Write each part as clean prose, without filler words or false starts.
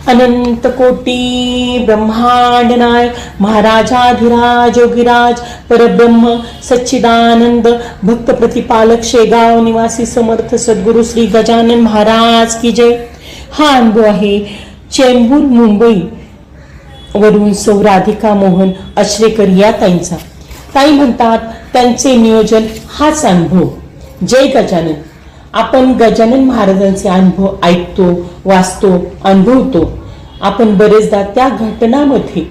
अनंत कोटी ब्रह्मांड नायक महाराजाधिराज योगीराज परब्रह्म सच्चिदानंद भक्त प्रतिपालक शेगाव निवासी समर्थ सद्गुरु श्री गजानन महाराज की जय। हा अनुभव आहे चेंबूर मुंबई वरून सौ राधिका मोहन अश्रेकर या ताईंचा। ताई म्हणतात त्यांचे नियोजन हाच अनुभव। जय गजानन। आपण गजानन महाराजांचे अनुभव ऐकतो, वाचतो, अनुभवतो। आपण बरेचदा त्या घटनांमध्ये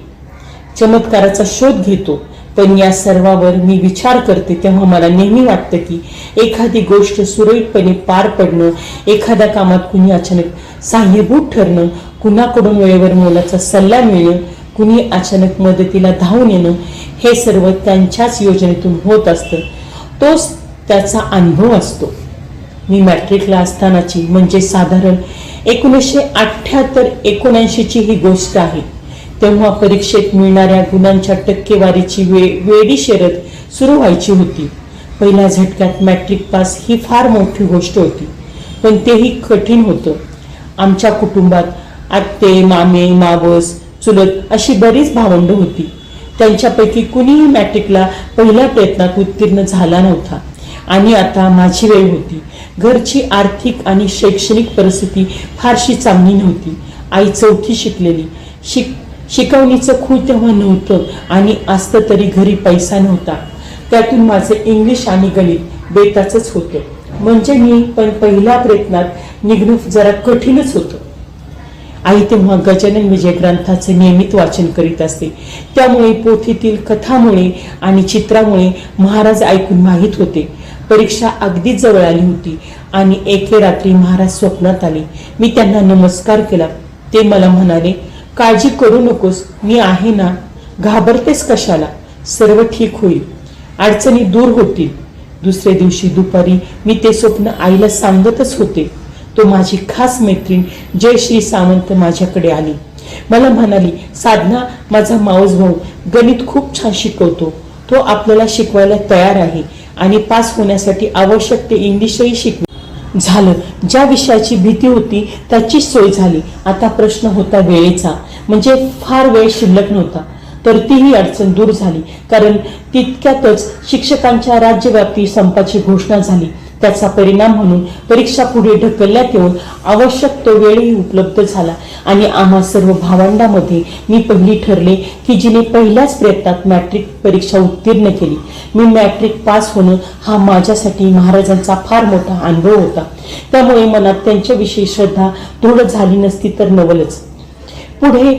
चमत्काराचा शोध घेतो, पण या सर्वावर मी विचार करते तेव्हा मला नेहमी वाटतं की एखादी गोष्ट सुरळीतपणे पार पडणं, एखाद्या कामात कुणी अचानक सहाय्यभूत ठरणं, कुणाकडून वेळेवर मोलाचा सल्ला मिळणं, कुणी अचानक मदतीला धावून येणं, हे सर्व त्यांच्याच योजनेतून होत असतं। तोच त्याचा अनुभव असतो। मी मॅट्रिकला असतानाची म्हणजे साधारण 1978-79 ची ही गोष्ट आहे। तेव्हा परीक्षेत मिळणाऱ्या गुणांच्या टक्केवारीची वेडी शर्यत सुरू व्हायची होती। पहिल्या झटक्यात मॅट्रिक पास ही फार मोठी गोष्ट होती, पण तेही कठीण होतं। आमच्या कुटुंबात आत्ते, मामे, मावस, चुलत अशी बरीच भावंड होती। त्यांच्यापैकी कुणीही मॅट्रिकला पहिल्या प्रयत्नात उत्तीर्ण झाला नव्हता आणि आता माझी वेळ होती। घरची आर्थिक आणि शैक्षणिक परिस्थिती फारशी चांगली नव्हती। आई चौथी शिकलेली, शिकवणीचं खूळ तेव्हा नव्हतं आणि असतं तरी घरी पैसा नव्हता। त्यातून माझे इंग्लिश आणि गणित बेताचंच होतं। म्हणजे मी पण पहिल्या प्रयत्नात निघणं जरा कठीणच होतं। आई तेव्हा गजानन विजय ग्रंथाचे नियमित वाचन करीत असते, त्यामुळे पोथीतील कथामुळे आणि चित्रामुळे महाराज ऐकून माहीत होते। परीक्षा अगदीच जवळ आली होती आणि एके रात्री महाराज स्वप्नात आले। मी त्यांना नमस्कार केला। ते मला म्हणाले, काळजी करू नकोस, मी आहे ना, घाबरतेस कशाला, सर्व ठीक होईल, अडचणी दूर होतील। दुसऱ्या दिवशी दुपारी मी ते स्वप्न आईला सांगतच होते। तो माझी खास मैत्रीण जयश्री सावंत माझ्याकडे आली। मला म्हणाली, साधना, माझा मावस भाऊ गणित खूप छान शिकवतो, तो आपल्याला शिकवायला तयार आहे आणि पास होण्यासाठी आवश्यक ते इंग्लिशही शिकव। झालं, ज्या विषयाची भीती होती त्याची सोय झाली। आता प्रश्न होता वेळेचा, म्हणजे फार वेळ शिल्लक नव्हता। तर तीही अडचण दूर झाली, कारण तितक्यातच शिक्षकांच्या राज्यव्यापी संपाची घोषणा झाली। त्याचा परिणाम म्हणून परीक्षा पुढे ढकलण्यात येऊन आवश्यक तो वेळही उपलब्ध झाला आणि आम्हा सर्व भावंडांमध्ये मी पहिली ठरले की जिने पहिल्याच प्रयत्नात मॅट्रिक परीक्षा उत्तीर्ण केली। मी मॅट्रिक पास होणं हा माझ्यासाठी महाराजांचा फार मोठा अनुभव होता, त्यामुळे मनात त्यांच्याविषयी श्रद्धा दृढ झाली नसती तर नवलच। पुढे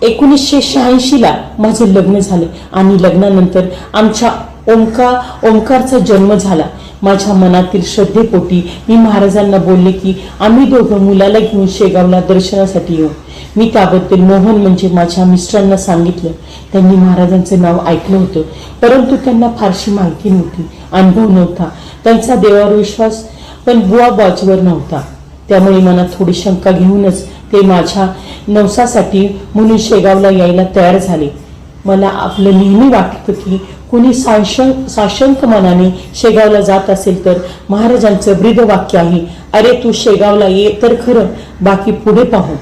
1986ला माझं लग्न झालं आणि लग्नानंतर आमच्या ओंकारचा जन्म झाला। माझ्या मनातील श्रद्धेपोटी मी महाराजांना बोलले की आम्ही दोघं मुलाला घेऊन शेगावला दर्शनासाठी येऊ। मी त्याबद्दल मोहन म्हणजे माझ्या मिस्टरांना सांगितलं। त्यांनी महाराजांचं नाव ऐकलं होतं, परंतु त्यांना फारशी माहिती नव्हती, अनुभव नव्हता। त्यांचा देवावर विश्वास पण बुवा बाजूवर नव्हता, त्यामुळे मनात थोडी शंका घेऊनच ते माझ्या नवसासाठी म्हणून शेगावला यायला तयार झाले। मला आपलं नेहमी वाटतं की कुणी साशंक मनाने शेगावला जात असेल तर महाराजांचं ब्रीद वाक्य आहे, अरे तू शेगावला ये तर खरं, बाकी पुढे पाहू।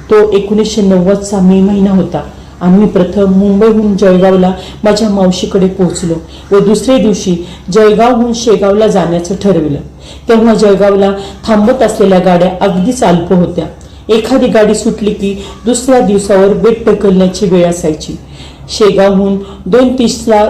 तो 1990चा मे महिना होता। आम्ही प्रथम मुंबईहून जळगावला माझ्या मावशीकडे पोहोचलो व दुसऱ्या दिवशी जळगावहून शेगावला जाण्याचं ठरविलं। तेव्हा जळगावला थांबत असलेल्या गाड्या अगदीच अल्प होत्या। एखादी गाडी सुटली की दुसऱ्या दिवसावर बेट ढकलण्याची वेळ असायची। शेगावहून 2:30ला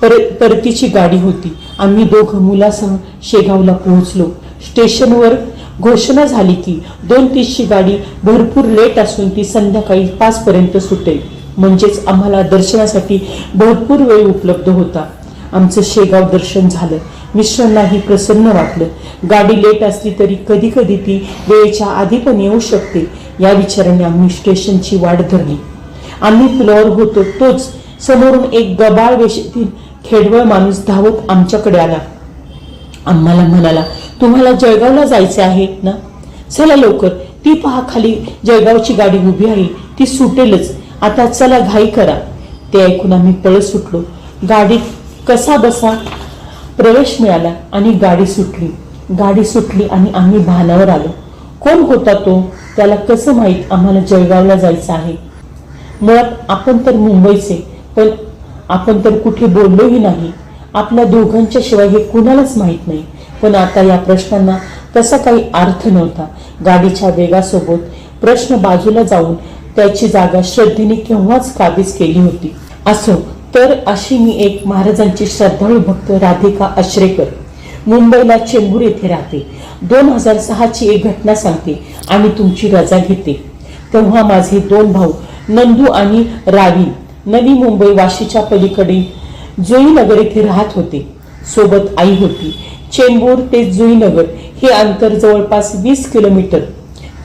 परतीची गाडी होती। आम्ही दोघं मुलासह शेगावला पोहोचलो। स्टेशनवर घोषणा झाली की 2:30ची गाडी भरपूर लेट असून ती संध्याकाळी 5 पर्यंत सुटेल, म्हणजेच आम्हाला दर्शनासाठी भरपूर वेळ उपलब्ध होता। आमचं शेगाव दर्शन झालं। मिस्टरांनाही प्रसन्न वाटलं। गाडी लेट असली तरी कधी कधी ती वेळेच्या आधी पण येऊ शकते, या विचाराने आम्ही स्टेशनची वाट धरली। आम्ही पुलावर होतो तोच समोरून एक गबाळ वेशीतील खेडवळ माणूस धावत आमच्याकडे आला। आम्हाला म्हणाला, तुम्हाला जळगावला जायचे आहे ना, चला लवकर, ती पहा खाली जळगावची गाडी उभी आहे, ती सुटेलच, आता चला घाई करा। ते ऐकून आम्ही पळत सुटलो। गाडीत कसा बसा प्रवेश मिळाला आणि गाडी सुटली आणि आम्ही भानावर आलो। कोण होता तो? त्याला कसं माहीत आम्हाला जळगावला जायचं आहे? मुळात आपण तर मुंबईचे, पण आपण तर कुठे बोललोही नाही. आपल्या दोघांच्या शिवाय हे कुणालाच माहीत नाही. पण आता या प्रश्नांना तसा काही अर्थ नव्हता. गाडीच्या वेगासोबत प्रश्न बाजूला जाऊन त्याची जागा श्रद्धेने केव्हाच काबीज केली होती. असो तर अशी मी एक महाराजांची श्रद्धाळू भक्त राधिका अश्रेकर मुंबईला चेंबूर येथे राहते. 2006ची एक घटना सांगते आणि तुमची रजा घेते. तेव्हा माझे 2 भाऊ नंदू आणि रावी नवी मुंबई वाशीच्या पलीकडे जुईनगर येथे राहत होते. सोबत आई होती. चेंबूर ते जुईनगर हे अंतर जवळपास 20 किलोमीटर.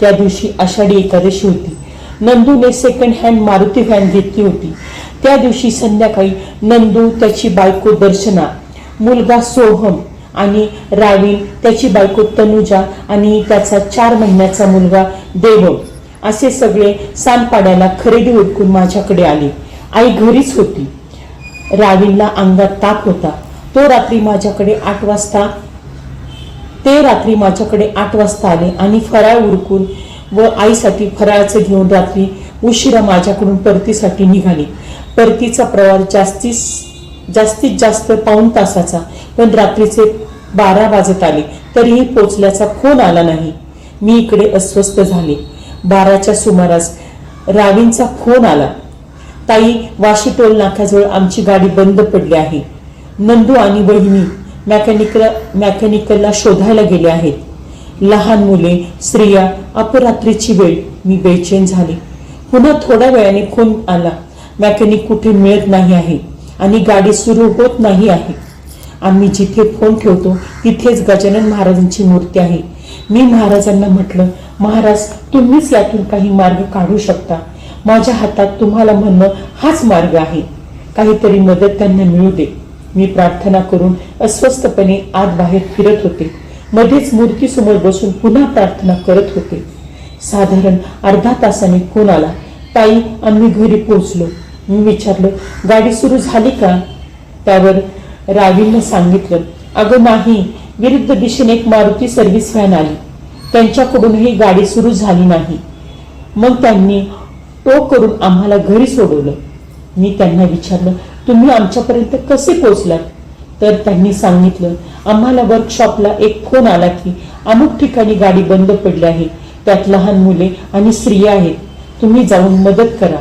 त्या दिवशी आषाढी एकादशी होती. नंदूने सेकंड हँड मारुती व्हॅन घेतली होती. त्या दिवशी संध्याकाळी नंदू, त्याची बायको दर्शना, मुलगा सोहम आणि रावीन, त्याची बायको तनुजा आणि त्याचा 4 महिन्याचा मुलगा देवम असे सगळे सांडपाड्याला खरेदी उरकून माझ्याकडे आले. आई घरीच होती. रावीनला अंगात ताप होता. ते रात्री माझ्याकडे 8 वाजता आले आणि फराळ उरकून व आईसाठी फराळाचं घेऊन रात्री उशिरा माझ्याकडून परतीसाठी निघाले. परतीचा प्रवास जास्तीत जास्त पाऊण तासाचा, पण रात्रीचे 12 वाजत आले तरीही पोचल्याचा फोन आला नाही. मी इकडे अस्वस्थ झाले. 12च्या सुमारास रावींचा फोन आला. ताई, वाशी टोल नाक्याजवळ आमची गाडी बंद पडली आहे. नंदू आणि बहिणी मॅकॅनिकलला शोधायला गेले आहेत. लहान मुले, स्त्रिया, अपरात्रीची वेळ. मी बेचैन झाले. पुन्हा थोड्या वेळाने फोन आला. मॅकॅनिक कुठे मिळत नाही आहे आणि गाडी सुरू होत नाही आहे. आम्ही जिथे फोन ठेवतो तिथेच गजानन महाराजांची मूर्ती आहे. मी महाराजांना म्हटलं, महाराज, तुम्हीच यातून काही मार्ग काढू शकता. माझ्या हातात तुम्हाला म्हणणं हाच मार्ग आहे. काहीतरी मदत त्यांना मिळू दे. मी प्रार्थना करून अस्वस्थपणे आत बाहेर फिरत होते. मध्येच मूर्तीसमोर बसून पुन्हा प्रार्थना करत होते. साधारण अर्धा तासाने फोन आला. ताई, आम्ही घरी पोहोचलो. मी विचारलं, गाडी सुरू झाली का? त्यावर रावींना सांगितलं, अगं नाही, विरुद्ध दिशेने एक मारुती सर्व्हिस व्हॅन आली. त्यांच्याकडूनही गाडी सुरू झाली नाही. मग त्यांनी टो करून आम्हाला घरी सोडवलं. मी त्यांना विचारलं, तुम्ही आमच्यापर्यंत कसे पोहोचलात? तर त्यांनी सांगितलं, आम्हाला वर्कशॉपला एक फोन आला की अमुक ठिकाणी गाडी बंद पडली आहे. त्यात लहान मुले आणि स्त्रिया आहेत. तुम्ही जाऊन मदत करा.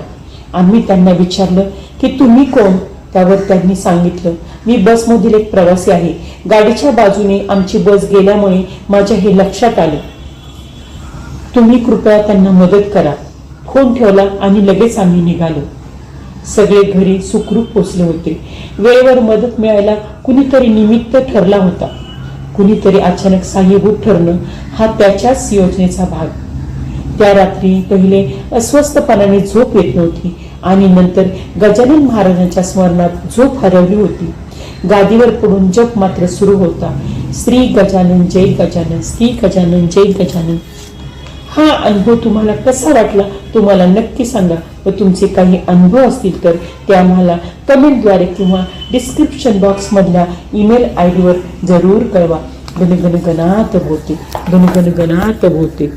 आम्ही त्यांना विचारलं की तुम्ही कोण? त्यावर त्यांनी सांगितलं, मी बसमधील एक प्रवासी आहे. गाडीच्या बाजूने आमची बस गेल्यामुळे माझ्या हे लक्षात आले. तुम्ही कृपया त्यांना मदत करा. फोन ठेवला आणि लगेच आम्ही निघालो. सगळे घरी सुखरूप पोचले होते. वेळेवर मदत मिळायला कुणीतरी निमित्त ठरला होता. कुणीतरी अचानक साह्यभूत ठरणं हा त्याच्याच योजनेचा भाग. त्या रात्री पहिले अस्वस्थपणाने झोप येत नव्हती आणि नंतर गजानन महाराजांच्या स्मरणात झोप हरवली होती. गादीवर पडून जप मात्र सुरू होता. श्री गजानन जय गजानन, श्री गजानन जय गजानन. हा अनुभव तुम्हाला कसा वाटला तुम्हाला नक्की सांगा व तुमचे काही अनुभव असतील तर ते आम्हाला कमेंटद्वारे किंवा डिस्क्रिप्शन बॉक्समधल्या ईमेल ID वर जरूर कळवा. गण गण गणात भोवते, गण गण गणात भोवते.